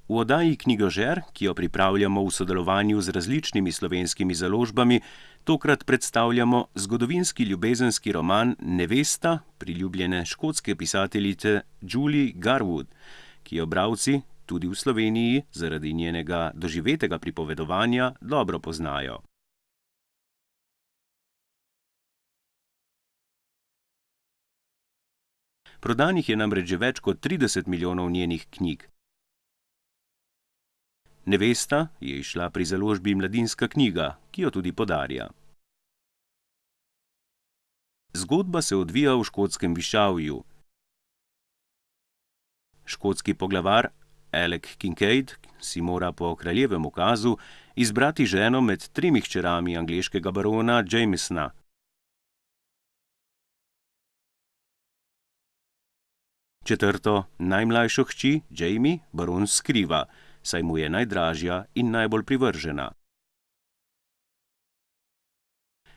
V oddaji Knjigožer, ki jo pripravljamo v sodelovanju z različnimi slovenskimi založbami, tokrat predstavljamo zgodovinski ljubezenski roman Nevesta priljubljene škotske pisateljice Julie Garwood, ki jo bralci tudi v Sloveniji zaradi njenega doživetega pripovedovanja dobro poznajo. Prodanih je namreč že več kot 30 milijonov njenih knjig. Nevesta je izšla pri založbi Mladinska knjiga, ki jo tudi podarja. Zgodba se odvija v škotskem višavju. Škotski poglavar Alec Kincaid si mora po kraljevem ukazu izbrati ženo med 3 hčerami angleškega barona Jamesona. Četrto, najmlajšo hči, Jamie, baron skriva, saj mu je najdražja in najbolj privržena.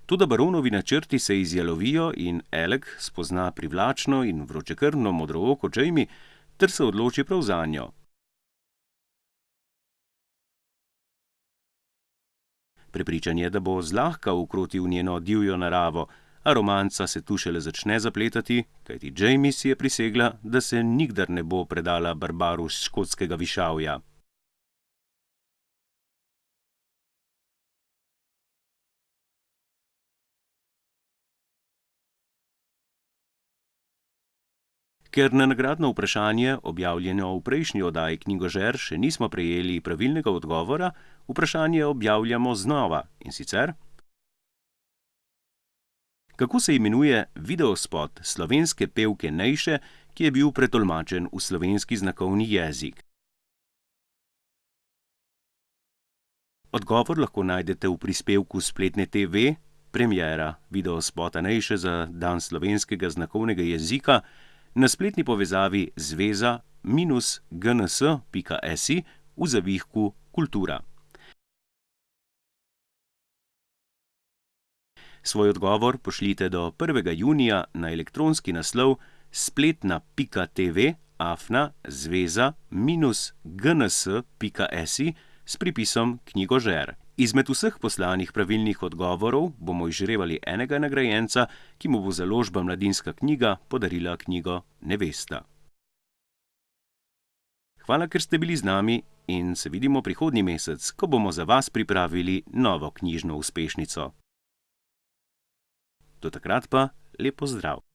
Toda baronovi načrti se izjalovijo in Alec spozna privlačno in vročekrvno modrooko Jamie ter se odloči prav zanjo. Prepričan je, da bo zlahka ukrotil njeno divjo naravo, a romanca se tu šele začne zapletati, kajti Jamie si je prisegla, da se nikdar ne bo predala barbaru s škotskega višavja. Ker na nagradno vprašanje, objavljeno v prejšnji oddaji Knjigožer, še nismo prejeli pravilnega odgovora, vprašanje objavljamo znova, in sicer: kako se imenuje videospot slovenske pevke Nejše, ki je bil pretolmačen v slovenski znakovni jezik? Odgovor lahko najdete v prispevku Spletne TV, premiera videospota Nejše za dan slovenskega znakovnega jezika, na spletni povezavi zveza-gns.si v zavihku Kultura. Svoj odgovor pošljite do 1. junija na elektronski naslov spletna.tv@zveza-gns.si s pripisom Knjigožer. Izmed vseh poslanih pravilnih odgovorov bomo izžrebali enega nagrajenca, ki mu bo založba Mladinska knjiga podarila knjigo Nevesta. Hvala, ker ste bili z nami in se vidimo prihodnji mesec, ko bomo za vas pripravili novo knjižno uspešnico. Do takrat pa lep pozdrav!